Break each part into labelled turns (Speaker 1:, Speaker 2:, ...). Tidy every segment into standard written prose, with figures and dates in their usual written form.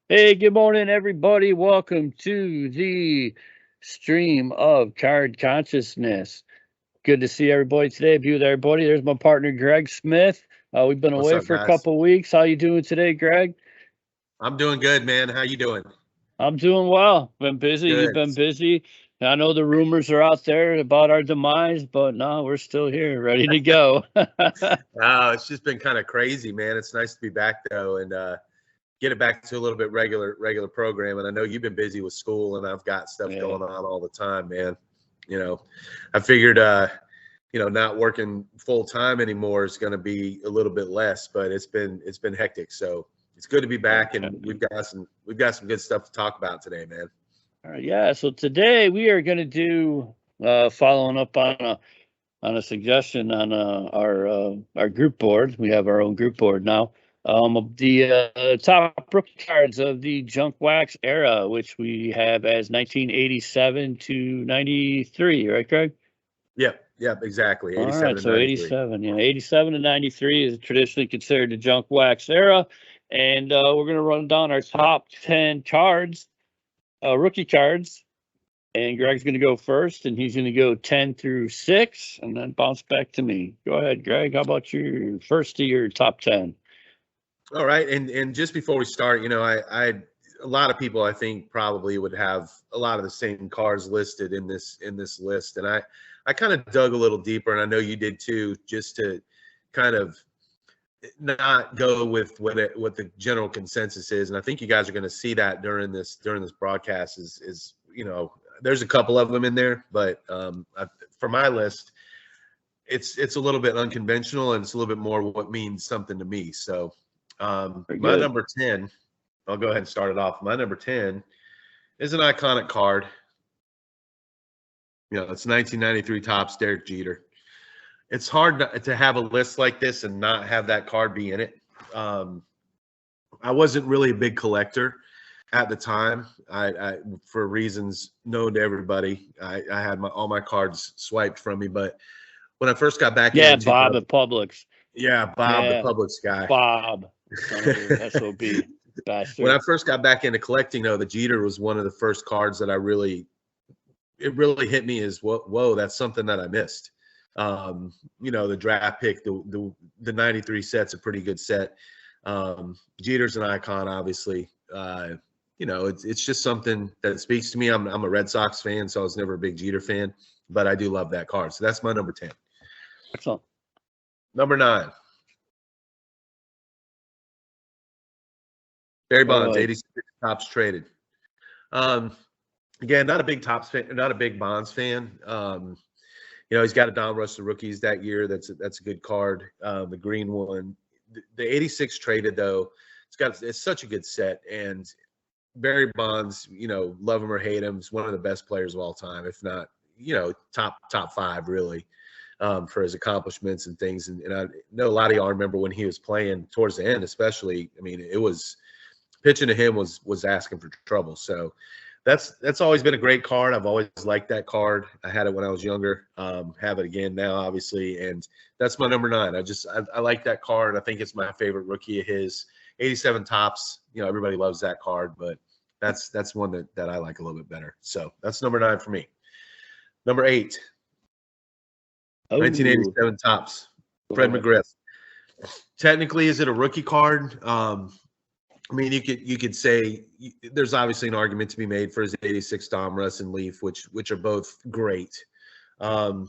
Speaker 1: Hey, good morning, everybody. Welcome to the stream of Card Consciousness. Good to see everybody today. Be with everybody. There's my partner, Greg Smith. We've been
Speaker 2: What's
Speaker 1: away
Speaker 2: up,
Speaker 1: for a
Speaker 2: guys?
Speaker 1: couple weeks. How you doing today, Greg?
Speaker 2: I'm doing good, man. How you doing?
Speaker 1: I'm doing well. Been busy. You've
Speaker 2: Good.
Speaker 1: been busy. I know the rumors are out there about our demise, but no, we're still here, ready to go.
Speaker 2: It's just been kind of crazy, man. It's nice to be back though, and get it back to a little bit regular program. And I know you've been busy with school, and I've got stuff
Speaker 1: Yeah.
Speaker 2: going on all the time, man. You know, I figured, not working full time anymore is going to be a little bit less, but it's been hectic. So it's good to be back,
Speaker 1: Okay.
Speaker 2: and we've got some good stuff to talk about today, man.
Speaker 1: All right. Yeah. So today we are going to do following up on a suggestion on our group board. We have our own group board now. Of the top rookie cards of the junk wax era, which we have as 1987 to 93, right, Craig?
Speaker 2: Yep, exactly.
Speaker 1: All
Speaker 2: 87
Speaker 1: right,
Speaker 2: and
Speaker 1: so
Speaker 2: 93.
Speaker 1: 87, yeah, 87 to 93 is traditionally considered the junk wax era, and we're gonna run down our top 10 cards, rookie cards, and Greg's going to go first, and he's going to go 10 through 6, and then bounce back to me. Go ahead, Greg. How about your first of your top 10?
Speaker 2: All right, and just before we start, I a lot of people I think probably would have a lot of the same cars listed in this list, and I kind of dug a little deeper, and I know you did too, just to kind of not go with what the general consensus is, and I think you guys are going to see that during this broadcast is there's a couple of them in there, but for my list, it's a little bit unconventional, and it's a little bit more what means something to me. So
Speaker 1: Very
Speaker 2: my
Speaker 1: good.
Speaker 2: number 10, I'll go ahead and start it off. My number 10 is an iconic card. It's 1993 Topps Derek Jeter. It's hard to have a list like this and not have that card be in it. I wasn't really a big collector at the time. I for reasons known to everybody, I had all my cards swiped from me. But when I first got back
Speaker 1: Yeah,
Speaker 2: into
Speaker 1: Bob
Speaker 2: 2000,
Speaker 1: at Publix.
Speaker 2: yeah, Bob, the
Speaker 1: Yeah,
Speaker 2: Publix guy.
Speaker 1: Bob, son of a SOB
Speaker 2: When I
Speaker 1: bastard.
Speaker 2: first got back into collecting, though, the Jeter was one of the first cards that it really hit me as whoa, that's something that I missed. The draft pick, the 93 set's a pretty good set. Jeter's an icon, obviously. It's just something that speaks to me. I'm a Red Sox fan, so I was never a big Jeter fan, but I do love that card. So that's my number 10.
Speaker 1: Excellent.
Speaker 2: Number 9, Barry
Speaker 1: All
Speaker 2: Bonds,
Speaker 1: right.
Speaker 2: 86 Topps traded. Um, Again, not a big Topps fan, not a big Bonds fan. He's got a Don Russ of rookies that year. That's a good card. The green one, the 86 traded though. It's such a good set, and Barry Bonds, love him or hate him, is one of the best players of all time, if not, top five really, for his accomplishments and things. And I know a lot of y'all remember when he was playing towards the end, especially. I mean, it was pitching to him was asking for trouble. So that's always been a great card. I've always liked that card. I had it when I was younger. Have it again now, obviously, and that's my number 9. I like that card. I think it's my favorite rookie of his. 87 Topps. Everybody loves that card, but that's one that I like a little bit better. So that's number 9 for me. Number 8,
Speaker 1: Oh,
Speaker 2: 1987 Topps,
Speaker 1: go
Speaker 2: Fred
Speaker 1: ahead.
Speaker 2: McGriff. Technically, is it a rookie card? I mean, you could say there's obviously an argument to be made for his 86 Dom Russ and Leaf, which are both great. Um,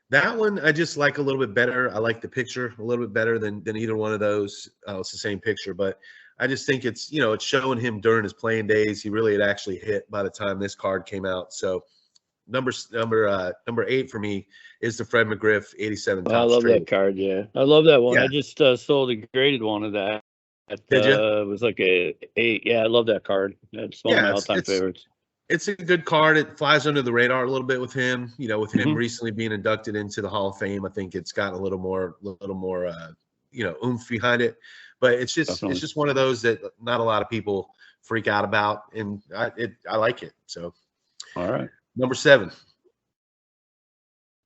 Speaker 2: that one I just like a little bit better. I like the picture a little bit better than either one of those. It's the same picture, but I just think it's showing him during his playing days. He really had actually hit by the time this card came out. So number 8 for me is the Fred McGriff 87
Speaker 1: Well, I
Speaker 2: Topps
Speaker 1: love that
Speaker 2: trade.
Speaker 1: card. Yeah, I love that one. I
Speaker 2: Yeah,
Speaker 1: just sold a graded one of that.
Speaker 2: did you?
Speaker 1: It was like a 8. Yeah, I love that card. That's one of
Speaker 2: Yeah,
Speaker 1: my
Speaker 2: it's
Speaker 1: all-time
Speaker 2: it's
Speaker 1: favorites.
Speaker 2: it's a good card. It flies under the radar a little bit with him. With him
Speaker 1: Hmm.
Speaker 2: recently being inducted into the Hall of Fame, I think it's got a little more, oomph behind it. But it's
Speaker 1: Definitely.
Speaker 2: just one of those that not a lot of people freak out about, and I like it. So
Speaker 1: All right.
Speaker 2: number 7,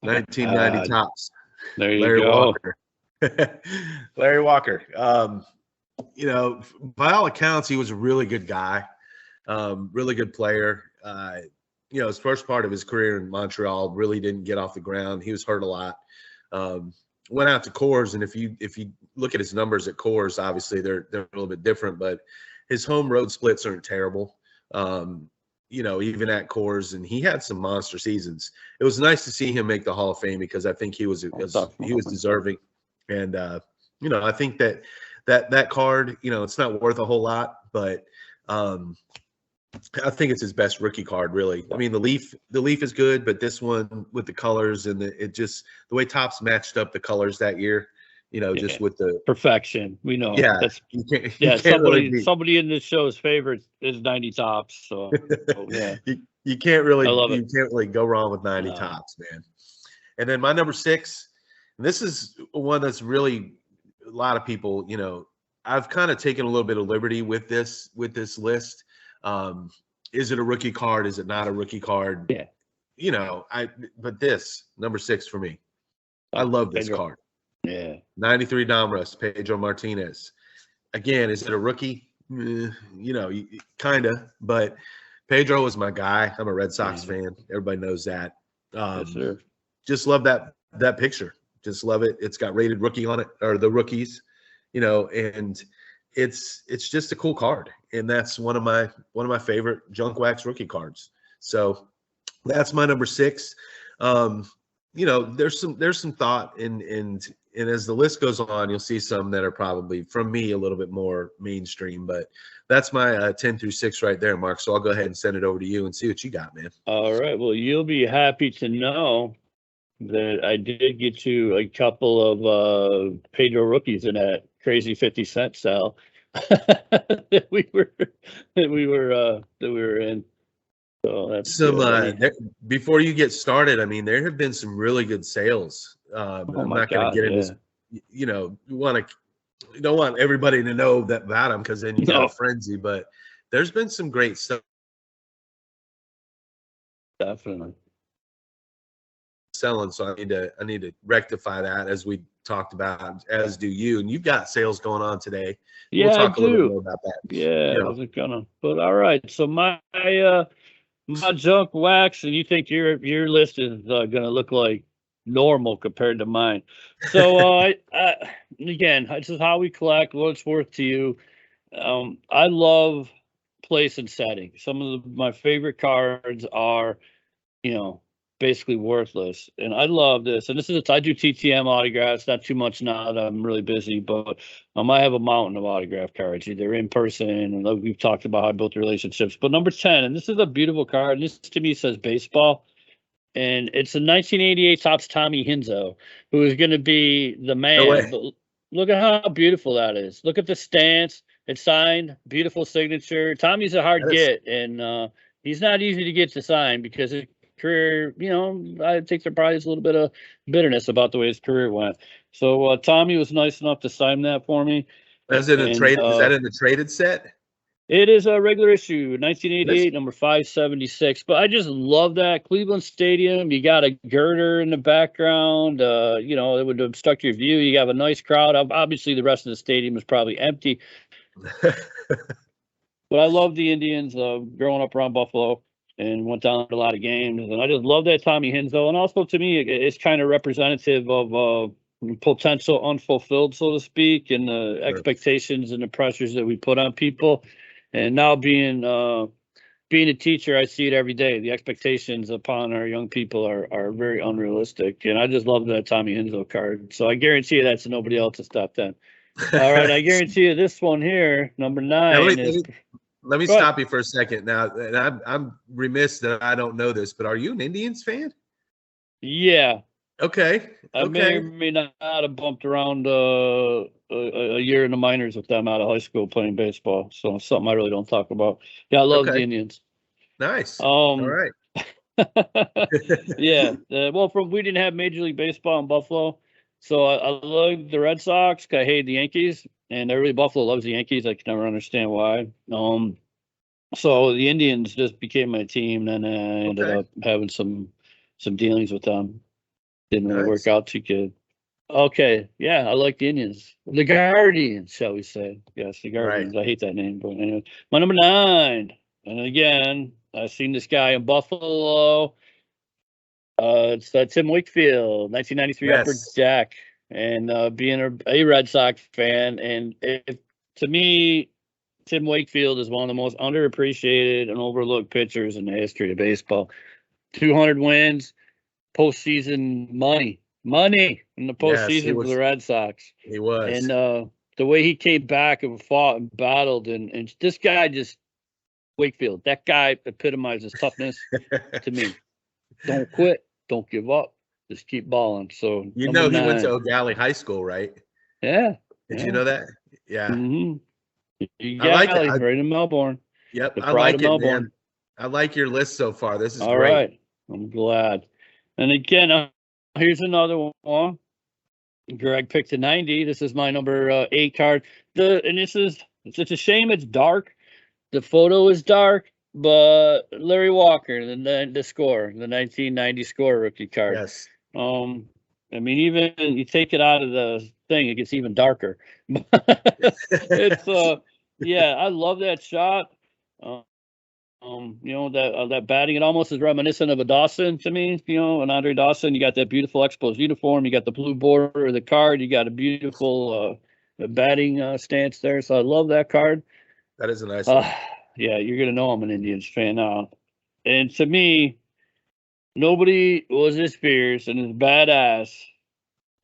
Speaker 1: Oh,
Speaker 2: 1990
Speaker 1: God.
Speaker 2: Topps,
Speaker 1: There you
Speaker 2: Larry
Speaker 1: go.
Speaker 2: Walker. Larry Walker. by all accounts, he was a really good guy, really good player. His first part of his career in Montreal really didn't get off the ground. He was hurt a lot. Went out to Coors, and if you look at his numbers at Coors, obviously they're a little bit different, but his home road splits aren't terrible. Even at Coors, and he had some monster seasons. It was nice to see him make the Hall of Fame because I think he was deserving, and I think that card, it's not worth a whole lot, but I think it's his best rookie card, really. I mean, the leaf is good, but this one with the colors and the way Topps matched up the colors that year, just with the
Speaker 1: perfection. We know.
Speaker 2: Yeah,
Speaker 1: That's
Speaker 2: you can't
Speaker 1: somebody in this show's favorite is 90 Topps. So yeah,
Speaker 2: you can't really
Speaker 1: you
Speaker 2: can't really go wrong with 90 Topps, man. And then my number 6, and this is one that's really a lot of people, I've kind of taken a little bit of liberty with this list. Is it a rookie card? Is it not a rookie card?
Speaker 1: Yeah.
Speaker 2: But this number 6 for me. I love this card.
Speaker 1: Yeah.
Speaker 2: 93 Donruss, Pedro Martinez. Again, is it a rookie? Kind of, but Pedro was my guy. I'm a Red Sox fan. Everybody knows that.
Speaker 1: Yes, sir.
Speaker 2: Just love that picture. Just love it. It's got rated rookie on it, or the rookies, and it's just a cool card. And that's one of my favorite junk wax rookie cards. So that's my number 6. There's some thought and as the list goes on, you'll see some that are probably from me a little bit more mainstream, but that's my 10 through 6 right there, Mark. So I'll go ahead and send it over to you and see what you got, man.
Speaker 1: All right. Well, you'll be happy to know that I did get you a couple of Pedro rookies in that crazy 50-cent sale that we were in. So that's
Speaker 2: before you get started. I mean, there have been some really good sales. I'm not going to get into, you don't want everybody to know that about them because then you got a frenzy. But there's been some great stuff.
Speaker 1: Definitely
Speaker 2: selling, so I need to rectify that, as we talked about, as do you. And you've got sales going on today.
Speaker 1: Yeah,
Speaker 2: we'll talk a little bit more about that.
Speaker 1: Yeah, I wasn't gonna, but all right. So my junk wax, and you think your list is gonna look like normal compared to mine. So again, this is how we collect, what it's worth to you. I love place and setting. Some of my favorite cards are, basically worthless. And I love this. And I do TTM autographs, not too much now that I'm really busy, but I have a mountain of autograph cards, either in person, and we've talked about how I built relationships. But number 10, and this is a beautiful card, and this to me says baseball. And it's a 1988 Topps Tommy Hinzo, who is going to be the man.
Speaker 2: No,
Speaker 1: but look at how beautiful that is. Look at the stance. It's signed, beautiful signature. Tommy's a hard get, and he's not easy to get to sign because his career, I think there probably is a little bit of bitterness about the way his career went. So Tommy was nice enough to sign that for me.
Speaker 2: Is that in the traded set?
Speaker 1: It is a regular issue, 1988, number 576. But I just love that. Cleveland Stadium, you got a girder in the background. It would obstruct your view. You have a nice crowd. Obviously, the rest of the stadium is probably empty. But I love the Indians growing up around Buffalo and went down to a lot of games. And I just love that Tommy Hinzo. And also, to me, it's kind of representative of potential unfulfilled, so to speak, and the expectations and the pressures that we put on people. And now being a teacher, I see it every day. The expectations upon our young people are very unrealistic. And I just love that Tommy Hinzo card. So I guarantee you that's nobody else's top 10. All right, I guarantee you this one here, number 9.
Speaker 2: Let me stop you for a second now. And I'm remiss that I don't know this, but are you an Indians fan?
Speaker 1: Yeah.
Speaker 2: Okay.
Speaker 1: I may or may not have bumped around a year in the minors with them out of high school playing baseball. So something I really don't talk about. Yeah, I love the Indians.
Speaker 2: Nice. All right.
Speaker 1: Yeah. We didn't have Major League Baseball in Buffalo. So I love the Red Sox. I hate the Yankees. And everybody Buffalo loves the Yankees. I can never understand why. So the Indians just became my team, and I ended up having some dealings with them. Didn't really work out too good. Okay, yeah, I like the Indians. The Guardians, shall we say. Yes, the
Speaker 2: Right.
Speaker 1: Guardians. I hate that name, but anyway. My number 9. And again, I've seen this guy in Buffalo. It's Tim Wakefield, 1993 Upper
Speaker 2: Yes.
Speaker 1: Deck. And being a Red Sox fan, and to me, Tim Wakefield is one of the most underappreciated and overlooked pitchers in the history of baseball. 200 wins, postseason money in the
Speaker 2: Yes, he
Speaker 1: postseason for the
Speaker 2: was.
Speaker 1: Red Sox.
Speaker 2: He was.
Speaker 1: And the way he came back and fought and battled, and this guy just Wakefield, that guy epitomizes toughness to me. Don't quit, don't give up, just keep balling. So
Speaker 2: You
Speaker 1: number
Speaker 2: know, he went to
Speaker 1: 9,
Speaker 2: O'Galley High School, right?
Speaker 1: yeah,
Speaker 2: Did you
Speaker 1: yeah,
Speaker 2: know that? Yeah. I like it.
Speaker 1: Galley, right in Melbourne,
Speaker 2: Yep,
Speaker 1: the
Speaker 2: I
Speaker 1: pride
Speaker 2: like
Speaker 1: of
Speaker 2: it, man.
Speaker 1: Melbourne.
Speaker 2: I like your list so far. This is
Speaker 1: All
Speaker 2: great.
Speaker 1: right, I'm glad. And again, here's another one. Greg picked a 90. This is my number 8 card. It's a shame it's dark. The photo is dark, but Larry Walker, the score, the 1990 score rookie card.
Speaker 2: Yes.
Speaker 1: I mean, even you take it out of the thing, it gets even darker. It's yeah, I love that shot. Uh, that batting, it almost is reminiscent of a Dawson to me, an Andre Dawson. You got that beautiful Expos uniform, you got the blue border of the card, you got a beautiful batting stance there. So I love that card.
Speaker 2: That is a nice
Speaker 1: Uh,
Speaker 2: one.
Speaker 1: yeah, you're gonna know I'm an Indians fan now. And to me, nobody was as fierce and as badass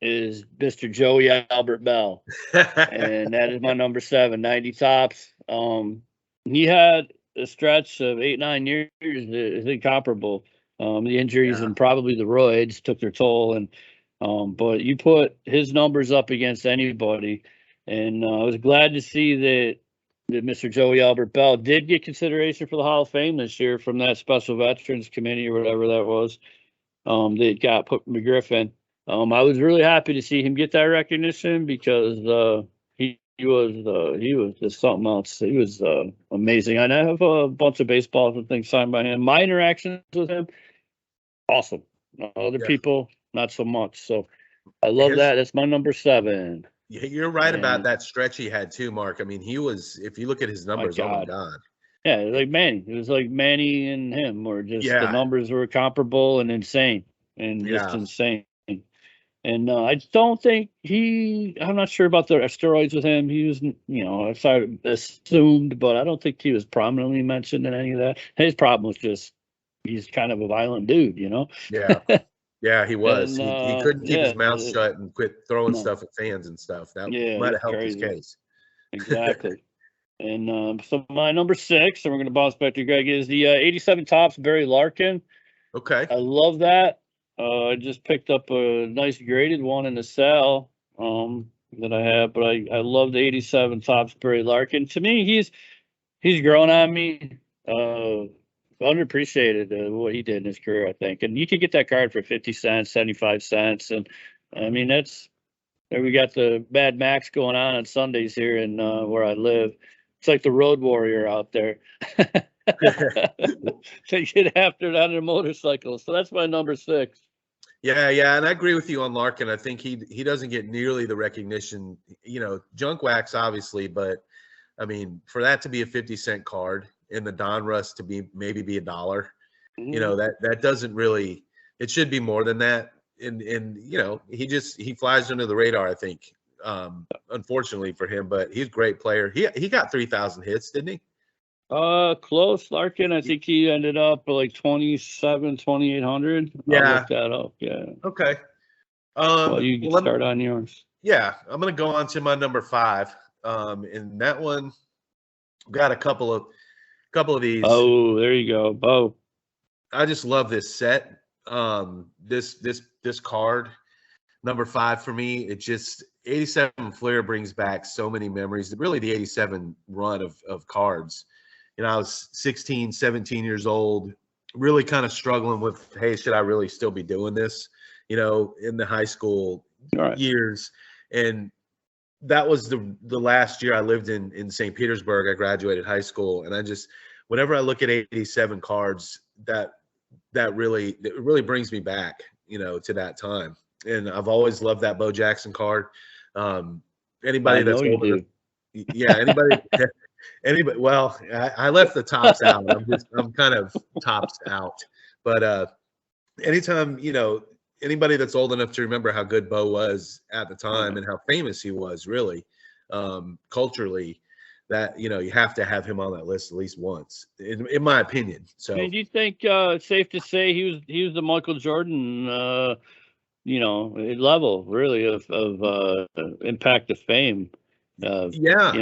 Speaker 1: as Mr. Joey Albert Bell. And that is my number 7, 90 tops. He had a stretch of 8, 9 years that is incomparable. The injuries
Speaker 2: Yeah,
Speaker 1: and probably the roids took their toll, and but you put his numbers up against anybody, and I was glad to see that Mr. Joey Albert Bell did get consideration for the Hall of Fame this year from that Special Veterans Committee or whatever that was. That got put McGriffin. I was really happy to see him get that recognition because he was just something else. He was amazing. And I have a bunch of baseballs and things signed by him. My interactions with him, awesome. Other
Speaker 2: yeah.
Speaker 1: people, not so much. So I love
Speaker 2: His
Speaker 1: that. That's my number 7.
Speaker 2: Yeah, you're right about
Speaker 1: And
Speaker 2: that stretch he had too, Mark. I mean, he was, if you look at his
Speaker 1: my
Speaker 2: numbers, oh my
Speaker 1: God,
Speaker 2: God.
Speaker 1: yeah, like Manny. It was like Manny and him, or just the
Speaker 2: Yeah,
Speaker 1: numbers were comparable and insane, and just
Speaker 2: yeah.
Speaker 1: insane. And I don't think I'm not sure about the steroids with him. He was, I sort of assumed, but I don't think he was prominently mentioned in any of that. His problem was just he's kind of a violent dude.
Speaker 2: Yeah. Yeah, he was.
Speaker 1: And
Speaker 2: He couldn't keep his
Speaker 1: yeah,
Speaker 2: mouth shut and quit throwing
Speaker 1: no,
Speaker 2: stuff at fans and stuff. That
Speaker 1: yeah,
Speaker 2: might
Speaker 1: he's
Speaker 2: have helped his
Speaker 1: crazy.
Speaker 2: case.
Speaker 1: Exactly. And so my number 6, and we're going to bounce back to Greg, is the 87 tops Barry Larkin.
Speaker 2: Okay.
Speaker 1: I love that. I just picked up a nice graded one in the cell that I have, but I love the 87 tops Barry Larkin. To me, he's grown on me. Underappreciated what he did in his career, I think. And you could get that card for 50 cents, 75 cents. And I mean, we got the Mad Max going on Sundays here in where I live. It's like the Road Warrior out there. They get after it on their motorcycles. So that's my number 6.
Speaker 2: Yeah, yeah, and I agree with you on Larkin. I think he doesn't get nearly the recognition, junk wax obviously, but I mean, for that to be a 50-cent card and the Donruss to be maybe be $1,
Speaker 1: Mhm.
Speaker 2: that doesn't really, it should be more than that. And he flies under the radar, I think. Unfortunately for him, but he's a great player. He got 3,000 hits, didn't he?
Speaker 1: Close Larkin. I think he ended up like 2,800. I'll
Speaker 2: Yeah.
Speaker 1: look that up. Yeah.
Speaker 2: Okay.
Speaker 1: Well, you can
Speaker 2: Well,
Speaker 1: start on yours.
Speaker 2: yeah, I'm gonna go on to my number 5. And that one got a couple of these.
Speaker 1: Oh, there you go. Bo.
Speaker 2: I just love this set. This card, number 5 for me. It just 87 Flair brings back so many memories. Really, the 87 run of cards. I was 16, 17 years old, really kind of struggling with, hey, should I really still be doing this? In the high school
Speaker 1: All right.
Speaker 2: years. And that was the last year I lived in St. Petersburg. I graduated high school, and whenever I look at 87 cards, that really brings me back, to that time. and I've always loved that Bo Jackson card. Anybody
Speaker 1: I know
Speaker 2: that's
Speaker 1: you
Speaker 2: old enough,
Speaker 1: do.
Speaker 2: yeah, anybody. Well, I left the tops out. I'm kind of tops out, but anytime anybody that's old enough to remember how good Bo was at the time and how famous he was, really, culturally, that you have to have him on that list at least once, in my opinion. So,
Speaker 1: And do you think it's safe to say he was the Michael Jordan level really of impact of fame?
Speaker 2: yeah,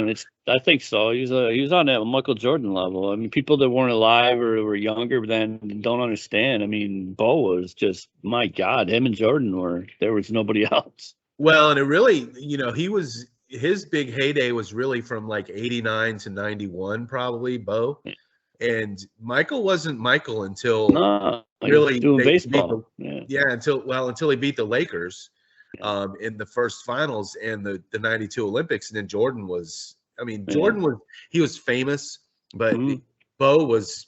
Speaker 1: I think so. He was on that Michael Jordan level. I mean, people that weren't alive or were younger then don't understand. I mean, Bo was just, my God, him and Jordan there was nobody else.
Speaker 2: well, and it really, his big heyday was really from like 89 to 91, probably, Bo. And Michael wasn't Michael until really
Speaker 1: doing
Speaker 2: they beat
Speaker 1: baseball.
Speaker 2: until he beat the Lakers in the first finals and the 92 Olympics. And then Jordan was, he was famous, but Bo was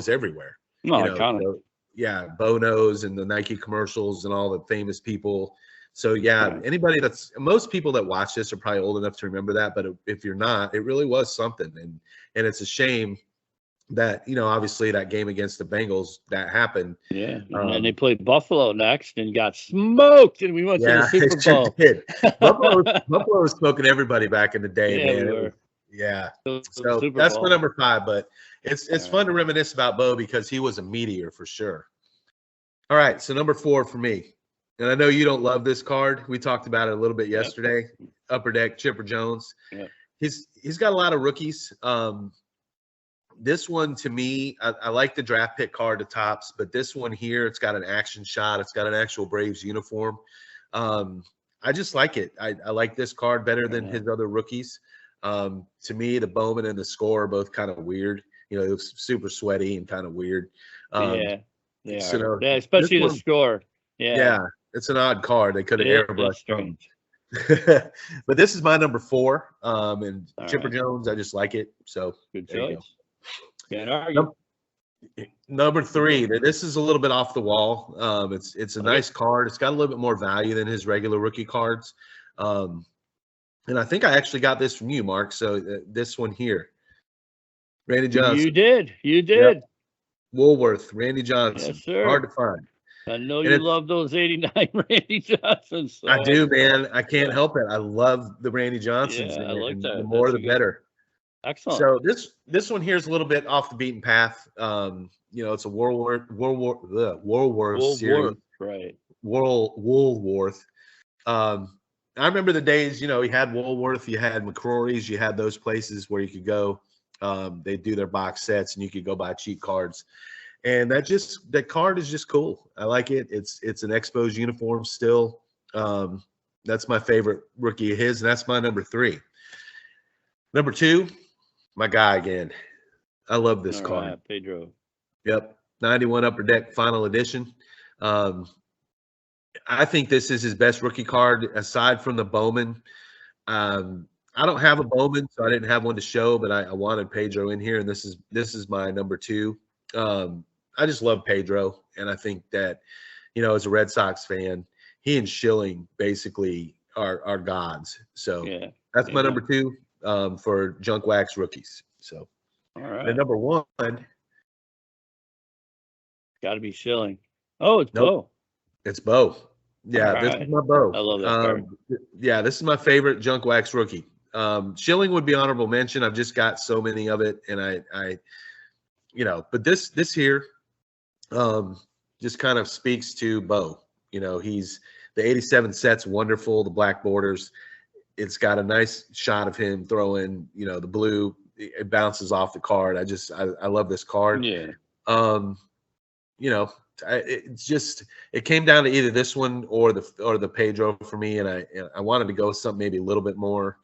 Speaker 2: everywhere. So, yeah, Bo knows, and the Nike commercials and all the famous people. So yeah, most people that watch this are probably old enough to remember that. But if you're not, it really was something, and it's a shame that obviously that game against the Bengals that happened.
Speaker 1: Yeah, and then they played Buffalo next and got smoked, and we went to the Super Bowl.
Speaker 2: Did. Buffalo was smoking everybody back in the day, man. So that's my number 5, but it's fun to reminisce about Bo because he was a meteor for sure. All right, so number 4 for me, and I know you don't love this card. We talked about it a little bit yesterday. Upper Deck, Chipper Jones. Yep. He's got a lot of rookies. This one, to me, I like the draft pick card to Topps, but this one here, it's got an action shot. It's got an actual Braves uniform. I just like it. I like this card better than his other rookies. To me, the Bowman and the score are both kind of weird. It was super sweaty and kind of weird.
Speaker 1: Especially the score.
Speaker 2: Yeah, it's an odd card. They could have airbrushed them. But this is my number 4. And Chipper Jones, I just like it. So
Speaker 1: good
Speaker 2: choice.
Speaker 1: You go. Can't argue.
Speaker 2: Number 3. This is a little bit off the wall. It's a nice card. It's got a little bit more value than his regular rookie cards. And I think I actually got this from you, Mark. So this one here, Randy Johnson.
Speaker 1: You did. Yep.
Speaker 2: Woolworth, Randy Johnson.
Speaker 1: Yes, sir.
Speaker 2: Hard to find.
Speaker 1: I know you love those 89 Randy Johnsons. So.
Speaker 2: I do, man. I can't help it. I love the Randy Johnsons.
Speaker 1: I like that.
Speaker 2: The more, the better.
Speaker 1: Excellent.
Speaker 2: So this one here is a little bit off the beaten path. It's a Woolworth series.
Speaker 1: Right.
Speaker 2: Woolworth. I remember the days, you had Woolworth, you had McCrory's, you had those places where you could go. They do their box sets and you could go buy cheap cards. And that card is just cool. I like it. It's an Expos uniform still. That's my favorite rookie of his, and that's my number 3. Number 2, my guy again. I love this card.
Speaker 1: Right, Pedro.
Speaker 2: Yep. 91 Upper Deck Final Edition. I think this is his best rookie card aside from the Bowman. I don't have a Bowman, so I didn't have one to show, but I wanted Pedro in here, and this is my number 2. I just love Pedro, and I think that, as a Red Sox fan, he and Schilling basically are gods. So that's my number 2 for Junk Wax rookies. So,
Speaker 1: all right.
Speaker 2: And number 1,
Speaker 1: got to be Schilling. Oh, it's Bo.
Speaker 2: It's Bo. Yeah, this is my Bo.
Speaker 1: I love that card.
Speaker 2: Yeah, this is my favorite Junk Wax rookie. Schilling would be honorable mention. I've just got so many of it, and I but this here just kind of speaks to Bo. He's the 87 set's wonderful, the black borders. It's got a nice shot of him throwing, the blue. It bounces off the card. I love this card.
Speaker 1: Yeah.
Speaker 2: It came down to either this one or the Pedro for me, and I wanted to go with something maybe a little bit more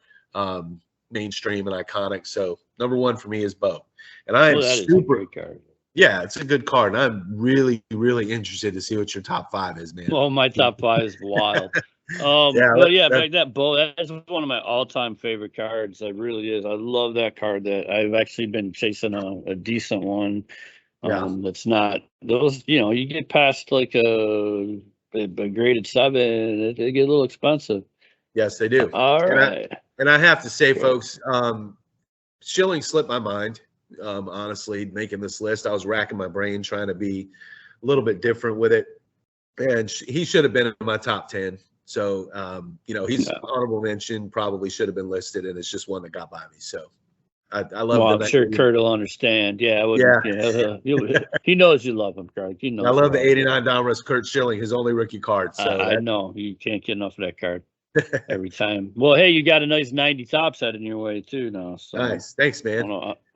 Speaker 2: mainstream and iconic. So number 1 for me is Bo, and I am super. Yeah, it's a good card, and I'm really, really interested to see what your top 5 is, man.
Speaker 1: Oh, my top 5 is wild. That Bo, that's one of my all-time favorite cards. It really is. I love that card. That I've actually been chasing a decent one. That's not those. You get past like a but graded 7, they get a little expensive.
Speaker 2: Yes, they do.
Speaker 1: All
Speaker 2: And
Speaker 1: right.
Speaker 2: I have to say, folks, Schilling slipped my mind. Honestly, making this list, I was racking my brain trying to be a little bit different with it, and he should have been in my top 10. So, he's honorable mention, probably should have been listed, and it's just one that got by me. So, I love
Speaker 1: Well,
Speaker 2: the
Speaker 1: I'm sure Kurt will understand. Yeah, I wouldn't. He knows you love him, Kurt. He knows.
Speaker 2: I love
Speaker 1: you
Speaker 2: the 89 Donruss Kurt Schilling, his only rookie card. So
Speaker 1: I know you can't get enough of that card every time. Well, hey, you got a nice 90 top set in your way too now. So
Speaker 2: nice, thanks, man.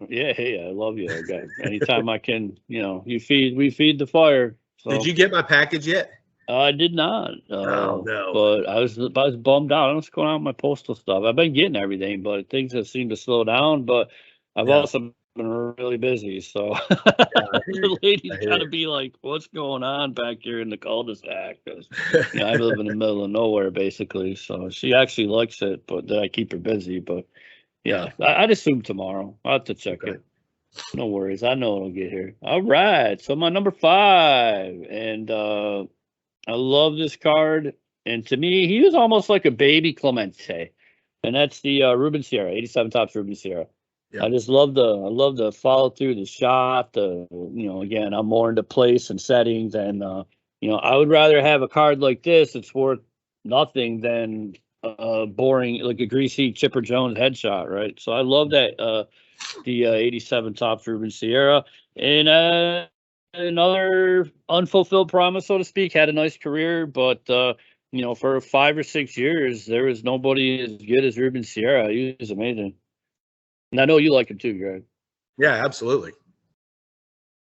Speaker 1: Yeah, hey, I love you, guy. Anytime I can, we feed the fire. So.
Speaker 2: Did you get my package yet?
Speaker 1: I did not.
Speaker 2: Oh no!
Speaker 1: But I was bummed out. I don't know what's going on with my postal stuff. I've been getting everything, but things have seemed to slow down. But I've also been really busy, so the lady's got to be like, "What's going on back here in the cul-de-sac?" Because I live in the middle of nowhere, basically. So she actually likes it, but I keep her busy. But I'd assume tomorrow. I'll have to check it. No worries. I know it'll get here. All right. So my number 5, and I love this card. And to me, he was almost like a baby Clemente. And that's the Ruben Sierra, 87 Topps Ruben Sierra. Yeah. I love the follow through, the shot, again, I'm more into place and settings. And, I would rather have a card like this that's worth nothing than boring, like a greasy Chipper Jones headshot, right? So I love that, the 87 Topps Ruben Sierra. And, another unfulfilled promise, so to speak, had a nice career, but for 5 or 6 years, there was nobody as good as Ruben Sierra. He was amazing. And I know you like him too, Greg.
Speaker 2: Yeah, absolutely.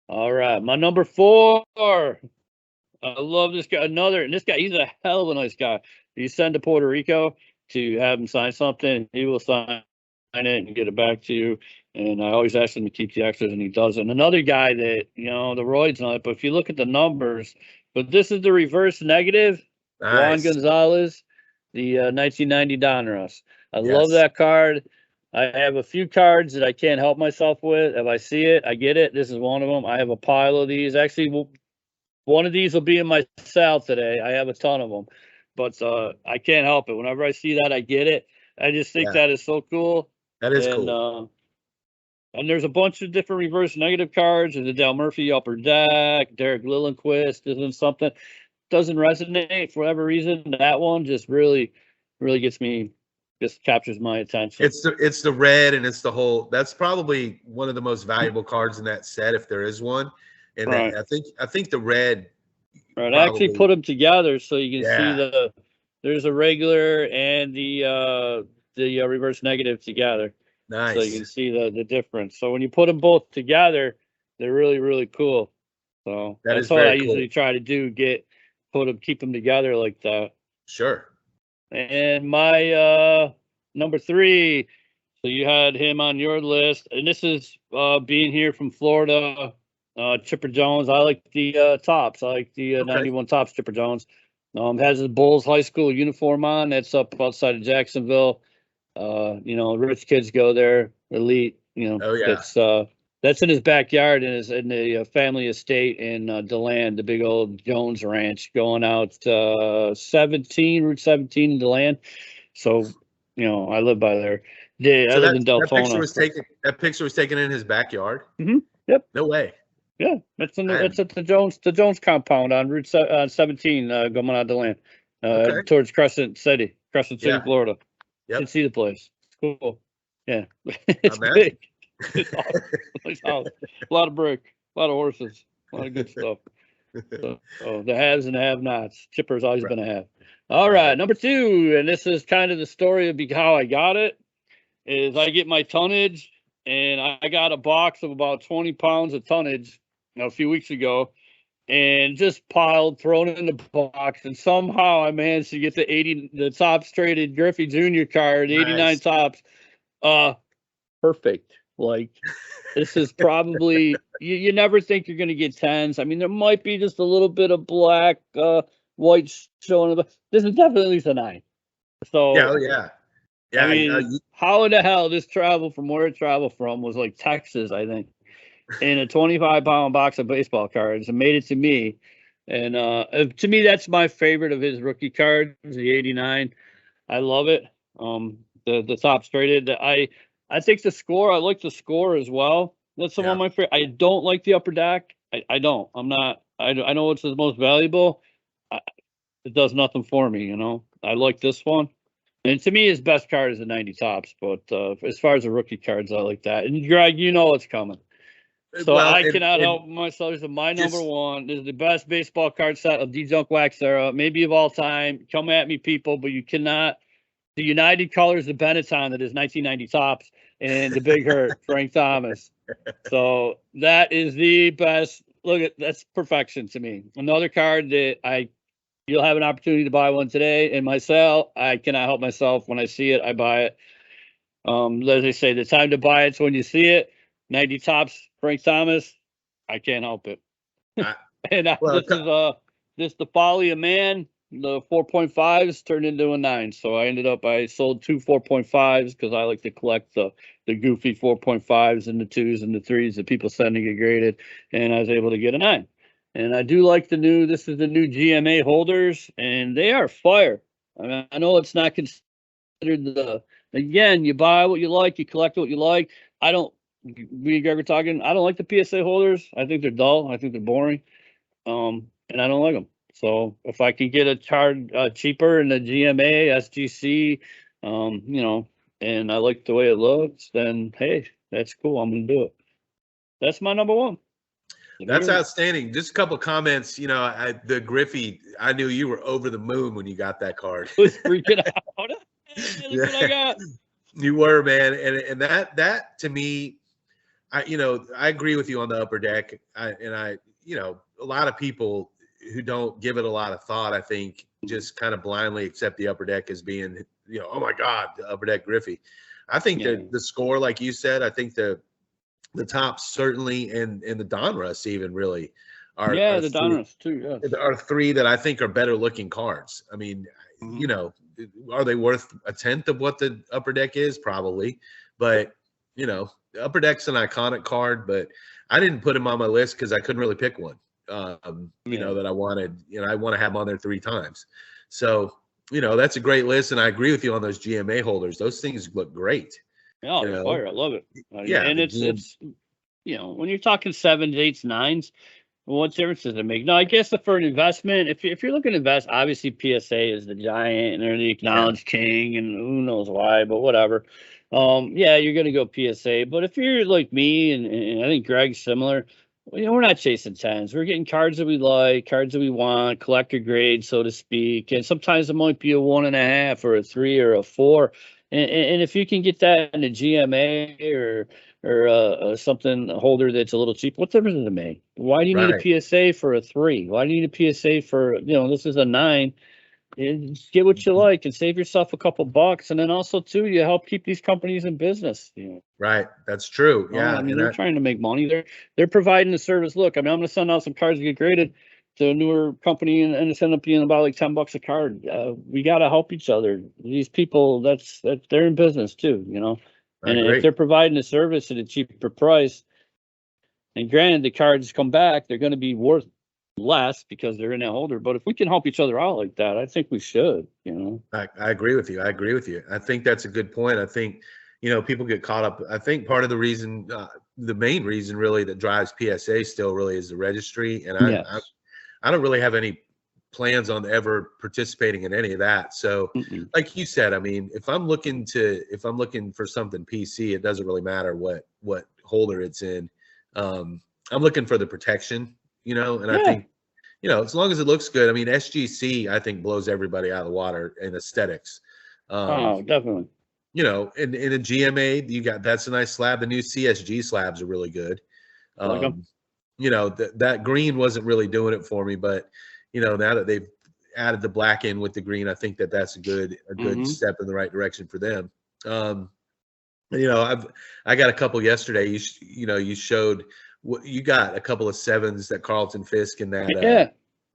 Speaker 1: All right. My number 4. I love this guy. This guy, he's a hell of a nice guy. You send to Puerto Rico to have him sign something, he will sign it and get it back to you. And I always ask him to keep the extras, and he does. And another guy that, the roids on it, but if you look at the numbers, but this is the reverse negative, Juan Gonzalez, the 1990 Donruss. I love that card. I have a few cards that I can't help myself with. If I see it, I get it. This is one of them. I have a pile of these. Actually, one of these will be in my cell today. I have a ton of them, but I can't help it. Whenever I see that, I get it. I just think that is so cool.
Speaker 2: That is cool.
Speaker 1: And there's a bunch of different reverse negative cards. There's a Dale Murphy Upper Deck, Derek Lillenquist. Isn't something doesn't resonate for whatever reason. That one just really gets me, just captures my attention.
Speaker 2: It's the red, and it's the whole. That's probably one of the most valuable cards in that set, if there is one. And I think the red.
Speaker 1: Right, I actually put them together so you can see there's a regular and the reverse negative together.
Speaker 2: Nice.
Speaker 1: So you can see the difference. So when you put them both together, they're really, really cool. So that's what I usually try to do, keep them together like that.
Speaker 2: Sure.
Speaker 1: And my number 3, so you had him on your list, and this is being here from Florida, Chipper Jones. I like the Topps. I like the 91 Topps Chipper Jones. Has his Bulls high school uniform on. That's up outside of Jacksonville. Rich kids go there, elite, that's in his backyard in the family estate in DeLand, the big old Jones Ranch going out Route 17 in DeLand. So, I live by there. Yeah, I live in Deltona.
Speaker 2: That picture was taken in his backyard.
Speaker 1: Mm-hmm. Yep.
Speaker 2: No way.
Speaker 1: Yeah, that's at the Jones compound on Route 17 going out DeLand, towards Crescent City, Florida. Yep. You can see the place. It's cool. Yeah. It's big. It's awesome. Nice house. A lot of brick, a lot of horses, a lot of good stuff. So the haves and the have-nots. Chipper's always been a have. All right, number 2, and this is kind of the story of how I got it, is I get my tonnage, and I got a box of about 20 pounds of tonnage a few weeks ago, and just thrown in the box, and somehow I managed to get the Topps traded Griffey Jr. card, 89 Topps. Perfect. Like, this is probably you never think you're going to get 10s. I mean, there might be just a little bit of black, white showing, but this is definitely a 9. So
Speaker 2: yeah.
Speaker 1: I mean, how in the hell this travel from where it traveled from was like Texas, I think, in a 25-pound box of baseball cards and made it to me. And to me, that's my favorite of his rookie cards, the 89. I love it. The Topps Graded. I think the score. I like the score as well. That's one
Speaker 2: Yeah.
Speaker 1: of my favorite. I don't like the upper deck. I don't. I'm not. I know it's the most valuable. I, it does nothing for me. I like this one. And to me, his best card is the 90 Tops. But as far as the rookie cards, I like that. And Greg, you know what's coming. So
Speaker 2: Well,
Speaker 1: I cannot
Speaker 2: and
Speaker 1: help myself. This is my number
Speaker 2: just
Speaker 1: one. This is the best baseball card set of D-Junk Wax era, maybe of all time. Come at me, people, but you cannot. The United colors, the Benetton that is 1990 Tops, and the Big Hurt, Frank Thomas. So that is the best. Look at that's perfection to me. Another card that you'll have an opportunity to buy one today in my sale. I cannot help myself. When I see it, I buy it. As they say, the time to buy it's when you see it. 90 Tops, Frank Thomas. I can't help it.
Speaker 2: I,
Speaker 1: And
Speaker 2: well,
Speaker 1: this the folly of man. The 4.5s turned into a 9. So I sold two 4.5s because I like to collect the goofy 4.5s and the 2s and the 3s that people send to get graded. And I was able to get a 9. And I do like this is the new GMA holders, and they are fire. I mean, I know it's not considered again, you buy what you like, you collect what you like. I don't, me and Greg were talking, I don't like the PSA holders. I think they're dull. I think they're boring. And I don't like them. So if I can get a card cheaper in the GMA, SGC, and I like the way it looks, then hey, that's cool. I'm gonna do it. That's my number one.
Speaker 2: that's outstanding. Just a couple comments. The Griffey. I knew you were over the moon when you got that card.
Speaker 1: I was freaking out. Hey, look what I got.
Speaker 2: You were, man, and that to me, I agree with you on the upper deck. A lot of people who don't give it a lot of thought, I think, just kind of blindly accept the upper deck as being, oh my God, the upper deck Griffey. I think the score, like you said, I think the Tops certainly, and the Donruss even really are
Speaker 1: the Donruss too. Yeah,
Speaker 2: are three that I think are better looking cards. I mean, are they worth a tenth of what the upper deck is? Probably, but the upper deck's an iconic card, but I didn't put him on my list because I couldn't really pick one. That I wanted. I want to have him on there 3 times. So that's a great list, and I agree with you on those GMA holders. Those things look great.
Speaker 1: Yeah, they're fire. I love it.
Speaker 2: Yeah,
Speaker 1: and it's when you're talking 7s, 8s, 9s. Well, what difference does it make? No, I guess for an investment, if you're looking to invest, obviously PSA is the giant and they're the acknowledged king, and who knows why, but whatever. You're gonna go PSA. But if you're like me, and I think Greg's similar, we're not chasing 10s. We're getting cards that we like, cards that we want, collector grade, so to speak. And sometimes it might be a 1.5 or a 3 or a 4. And if you can get that in a GMA or something holder that's a little cheap, what difference does it make? Why do you need a PSA for a 3? Why do you need a PSA for this is a 9? And just get what you like and save yourself a couple bucks, and then also too, you help keep these companies in business.
Speaker 2: Right, that's true. Yeah,
Speaker 1: I mean they're trying to make money. They're providing the service. Look, I mean I'm going to send out some cards to get graded to a newer company, and it's end up being about like $10 a card. We got to help each other. These people, that's they're in business too, And if they're providing a service at a cheaper price, and granted the cards come back, they're going to be worth less because they're in that holder. But if we can help each other out like that, I think we should.
Speaker 2: I agree with you. I think that's a good point. I think people get caught up. I think part of the reason, the main reason really that drives PSA still really is the registry, and I don't really have any plans on ever participating in any of that. So like you said, I mean, if I'm looking for something PC, it doesn't really matter what holder it's in. I'm looking for the protection, and I think, as long as it looks good. I mean, SGC, I think, blows everybody out of the water in aesthetics.
Speaker 1: Definitely.
Speaker 2: In a GMA, that's a nice slab. The new CSG slabs are really good. That green wasn't really doing it for me, but now that they've added the black in with the green, I think that's a good step in the right direction for them. I got a couple yesterday. You showed what you got, a couple of 7s that Carlton Fisk and that
Speaker 1: the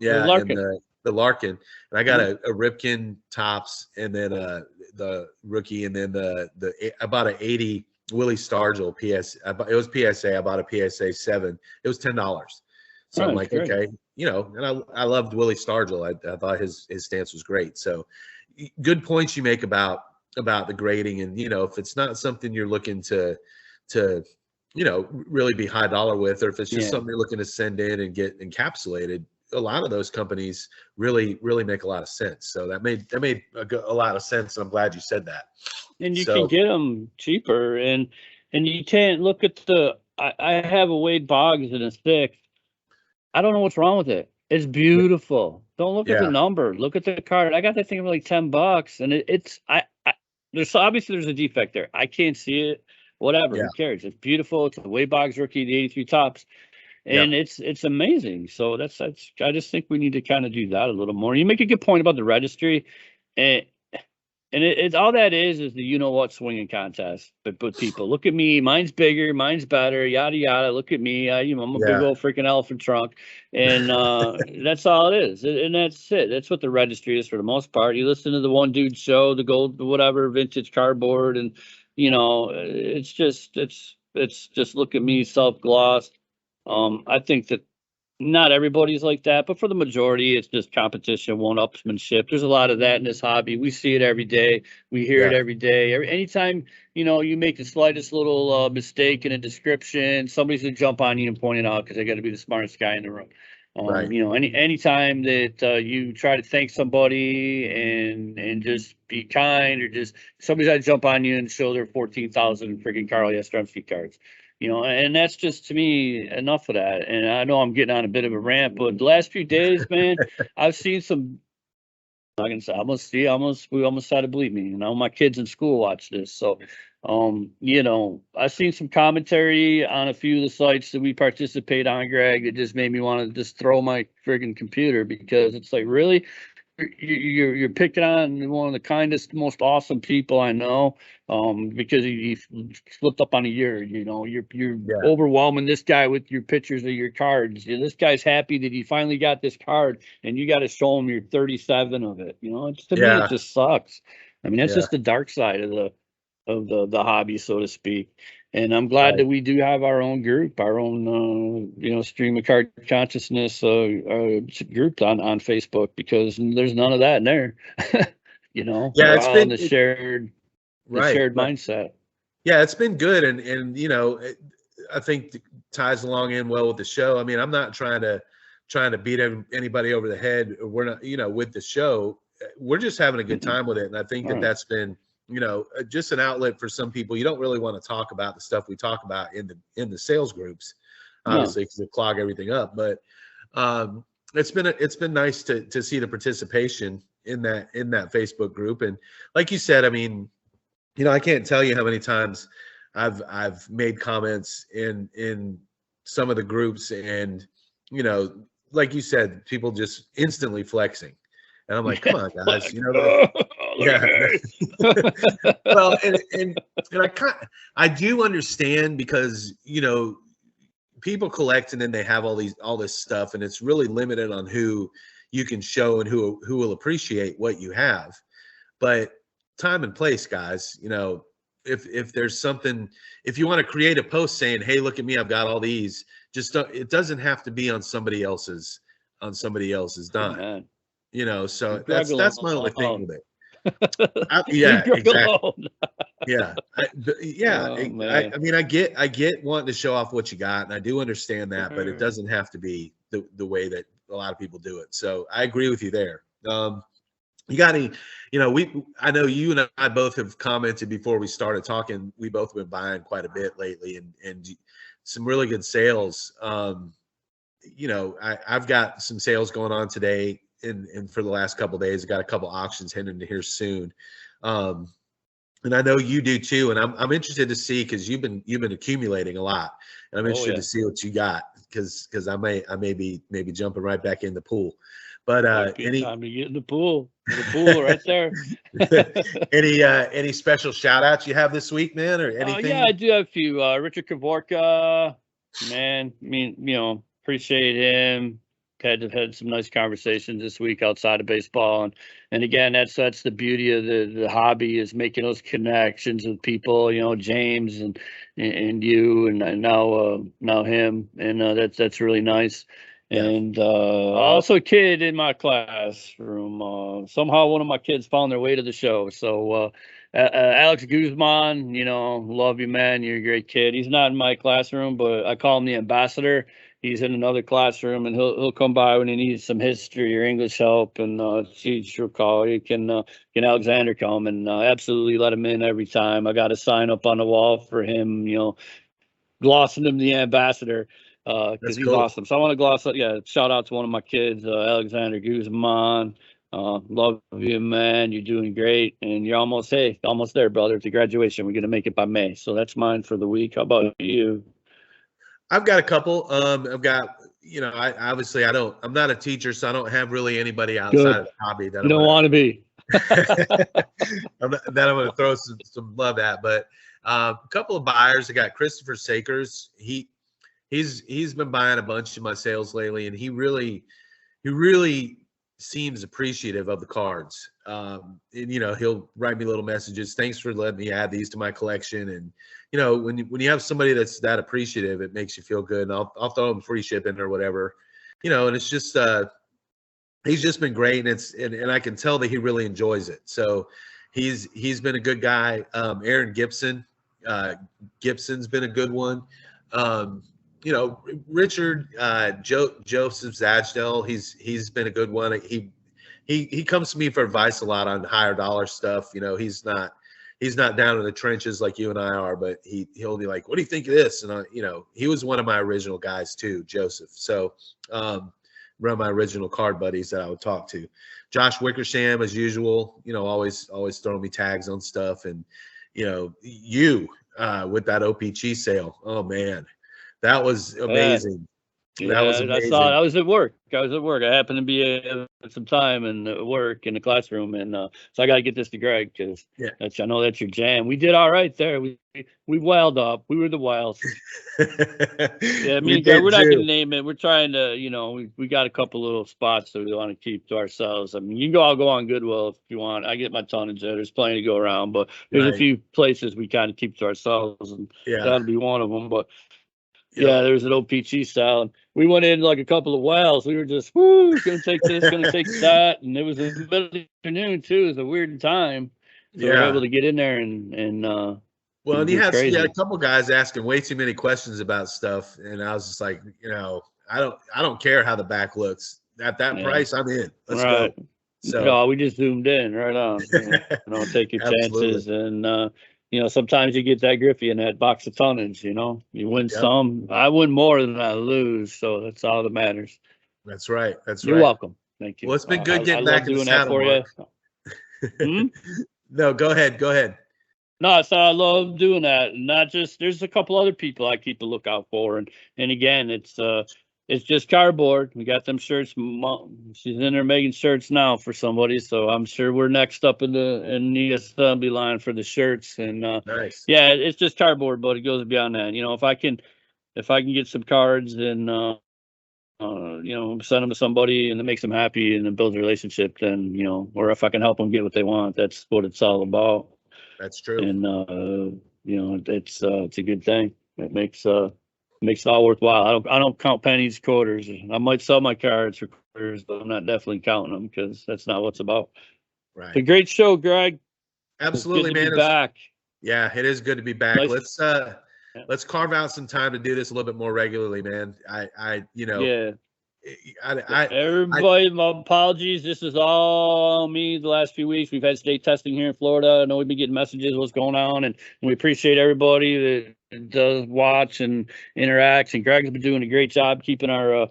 Speaker 1: Larkin.
Speaker 2: And the Larkin, and I got a Ripken Tops, and then the rookie, and then I bought an 80 Willie Stargell PS. It was PSA. I bought a PSA 7. It was $10. So I'm
Speaker 1: Right,
Speaker 2: like,
Speaker 1: great.
Speaker 2: okay, and I loved Willie Stargell. I thought his stance was great. So good points you make about the grading, and if it's not something you're looking to really be high dollar with, or if it's just
Speaker 1: Yeah.
Speaker 2: something you're looking to send in and get encapsulated, a lot of those companies really make a lot of sense. So that made a lot of sense, and I'm glad you said that.
Speaker 1: And you can
Speaker 2: So
Speaker 1: get them cheaper, and you can't look at the. I have a Wade Boggs in a 6. I don't know what's wrong with it. It's beautiful. Don't look at the
Speaker 2: yeah,
Speaker 1: number. Look at the card. I got that thing for like $10, and it's there's obviously there's a defect there. I can't see it. Whatever.
Speaker 2: yeah,
Speaker 1: Who cares? It's beautiful. It's a Wade Boggs rookie, the 83 tops,
Speaker 2: yeah,
Speaker 1: and it's amazing. So that's I just think we need to kind of do that a little more. You make a good point about the registry, and it's all that is the what swinging contest. But people look at me, mine's bigger, mine's better, yada yada. Look at me, I'm a big
Speaker 2: yeah,
Speaker 1: old freaking elephant trunk, and that's all it is, and that's it. That's what the registry is for the most part. You listen to the one dude show, the gold, whatever, vintage cardboard, and it's just look at me, self glossed. I think that not everybody's like that, but for the majority, it's just competition, one-upsmanship. There's a lot of that in this hobby. We see it every day. We hear it
Speaker 2: yeah,
Speaker 1: every day. Anytime you make the slightest little mistake in a description, somebody's gonna jump on you and point it out because they got to be the smartest guy in the room.
Speaker 2: right,
Speaker 1: Anytime that you try to thank somebody and just be kind, or just somebody's got to jump on you and show their 14,000 freaking Carl Yastrzemski cards. And that's just, to me, enough of that. And I know I'm getting on a bit of a rant, but the last few days, man, I've seen some. I'm not gonna say we almost had to believe me. My kids in school watch this, so I've seen some commentary on a few of the sites that we participate on, Greg, that just made me want to just throw my friggin' computer, because it's like, really, you're picking on one of the kindest, most awesome people I know, because he slipped up on a year. You're
Speaker 2: yeah,
Speaker 1: overwhelming this guy with your pictures of your cards. This guy's happy that he finally got this card, and you got to show him your 37 of it. To me, it
Speaker 2: yeah,
Speaker 1: just sucks. I mean, that's
Speaker 2: yeah,
Speaker 1: just the dark side of the hobby, so to speak. And I'm glad
Speaker 2: right.
Speaker 1: that we do have our own group, our own stream of card consciousness group on Facebook, because there's none of that in there.
Speaker 2: Yeah,
Speaker 1: We're
Speaker 2: it's
Speaker 1: all in
Speaker 2: been
Speaker 1: the shared
Speaker 2: right, right.
Speaker 1: mindset.
Speaker 2: Yeah, it's been good, and I think ties along in well with the show. I mean, I'm not trying to beat anybody over the head. We're not, with the show. We're just having a good
Speaker 1: Mm-mm.
Speaker 2: time with it, and I think
Speaker 1: All right.
Speaker 2: that's been, just an outlet for some people. You don't really want to talk about the stuff we talk about in the sales groups,
Speaker 1: No.
Speaker 2: obviously, because they clog everything up. But it's been nice to see the participation in that Facebook group, and like you said, I mean, I can't tell you how many times I've made comments in some of the groups, and like you said, people just instantly flexing, and I'm like, come on, guys,
Speaker 1: Look
Speaker 2: yeah.
Speaker 1: at me.
Speaker 2: Well, and I do understand, because people collect, and then they have all this stuff, and it's really limited on who you can show and who will appreciate what you have. But time and place, guys, if there's something, if you want to create a post saying, hey, look at me, I've got all these, just it doesn't have to be on somebody else's dime.
Speaker 1: Man,
Speaker 2: So
Speaker 1: leave Greg
Speaker 2: that's my only thing
Speaker 1: alone.
Speaker 2: with it.
Speaker 1: Leave
Speaker 2: Yeah,
Speaker 1: Greg
Speaker 2: exactly.
Speaker 1: alone.
Speaker 2: Yeah,
Speaker 1: Oh man.
Speaker 2: I mean, I get wanting to show off what you got, and I do understand that, but it doesn't have to be the way that a lot of people do it. So I agree with you there. You got any, I know you and I both have commented before we started talking. We both have been buying quite a bit lately, and some really good sales. I've got some sales going on today, and for the last couple of days, I've got a couple auctions heading to here soon. And I know you do too. And I'm interested to see, because you've been accumulating a lot, and I'm interested to see what you got, because I may be jumping right back in the pool. But
Speaker 1: Might be time to get in the pool. The pool right there.
Speaker 2: any special shout outs you have this week, man, or anything?
Speaker 1: Yeah, I do have a few. Richard Kavorka, man. I mean, appreciate him. Had some nice conversations this week outside of baseball, and again, that's the beauty of the hobby, is making those connections with people. James and you, and now him, and that's really nice. And also a kid in my classroom. Somehow one of my kids found their way to the show. So Alex Guzman, love you, man. You're a great kid. He's not in my classroom, but I call him the ambassador. He's in another classroom, and he'll come by when he needs some history or English help. And she'll call. Can Alexander come and absolutely let him in every time. I got a sign up on the wall for him. Glossing him the ambassador because he's
Speaker 2: cool.
Speaker 1: awesome. So I want to gloss up. Yeah, shout out to one of my kids, Alexander Guzman. Love you, man. You're doing great, and you're almost there, brother. To graduation, we're gonna make it by May. So that's mine for the week. How about you?
Speaker 2: I've got a couple. I've got, I'm not a teacher, so I don't have really anybody outside of the hobby that
Speaker 1: you don't want to be.
Speaker 2: that I'm going to throw some love at. But a couple of buyers. I got Christopher Sakers. He's been buying a bunch of my sales lately, and he really seems appreciative of the cards. And he'll write me little messages. Thanks for letting me add these to my collection. And when you have somebody that's that appreciative, it makes you feel good. And I'll throw him free shipping or whatever. And it's just he's just been great, and I can tell that he really enjoys it. So he's been a good guy. Aaron Gibson's been a good one. Richard Joseph Zajdel, he's been a good one. He comes to me for advice a lot on higher dollar stuff. He's not down in the trenches like you and I are, but he'll be like, "What do you think of this?" And he was one of my original guys too, Joseph. So one of my original card buddies that I would talk to. Josh Wickersham, as usual, always throwing me tags on stuff. And you with that OPG sale, oh man, that was amazing.
Speaker 1: Yeah,
Speaker 2: that was amazing.
Speaker 1: I saw it. I was at work. I happened to be at some time in work in the classroom, and so I got to get this to Greg because I know that's your jam. We did all right there. We wilded up. We were the Wilds. Yeah, me and Greg, we're not going to name it. We're trying to, we got a couple little spots that we want to keep to ourselves. I mean, you can all go on Goodwill if you want. I get my tonnage there. There's plenty to go around, but there's a few places we kind of keep to ourselves, and that'll be one of them. But yeah, there's an old peachy style. And we went in like a couple of wells. We were just, gonna take this, gonna take that. And it was the middle of the afternoon too. It was a weird time. So we were able to get in there and
Speaker 2: well, and he had a couple guys asking way too many questions about stuff. And I was just like, I don't care how the back looks. At that price, I'm in. Let's go.
Speaker 1: So we just zoomed in right on. Take your chances. And sometimes you get that Griffey in that box of tonnage, you win some. I win more than I lose, so that's all that matters.
Speaker 2: That's right.
Speaker 1: You're welcome. Thank you.
Speaker 2: Well, it's been good getting back in the saddle for you. No, go ahead.
Speaker 1: No, so I love doing that. And not just, there's a couple other people I keep a lookout for. And again, it's just cardboard. We got them shirts. She's in there making shirts now for somebody, so I'm sure we're next up in the assembly line for the shirts. And
Speaker 2: nice.
Speaker 1: Yeah, it's just cardboard, but it goes beyond that. If I can get some cards and send them to somebody and it makes them happy and it builds a relationship, then or if I can help them get what they want, that's what it's all about.
Speaker 2: That's true.
Speaker 1: And it's a good thing. It makes it all worthwhile. I don't count pennies, quarters. I might sell my cards for quarters, but I'm not definitely counting them because that's not what's about.
Speaker 2: Right.
Speaker 1: It's a great show, Greg.
Speaker 2: Absolutely, man.
Speaker 1: Be back.
Speaker 2: Yeah, it is good to be back. Nice. Let's carve out some time to do this a little bit more regularly, man.
Speaker 1: Everybody, my apologies. This is all me the last few weeks. We've had state testing here in Florida. I know we've been getting messages what's going on, and we appreciate everybody that does watch and interacts. And Greg's been doing a great job keeping our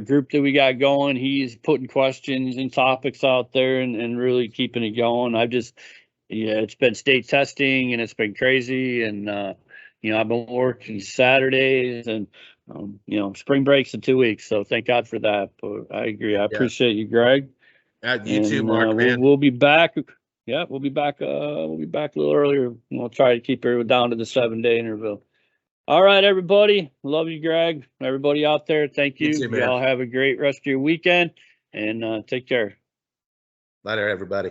Speaker 1: group that we got going. He's putting questions and topics out there and really keeping it going. It's been state testing and it's been crazy. And, I've been working Saturdays and, spring breaks in 2 weeks. So thank God for that. But I agree. I appreciate you, Greg.
Speaker 2: You too, Mark, man.
Speaker 1: We'll be back. Yeah, we'll be back. We'll be back a little earlier. We'll try to keep it down to the 7-day interval. All right, everybody. Love you, Greg. Everybody out there, thank you. You all have a great rest of your weekend and take care.
Speaker 2: Later, everybody.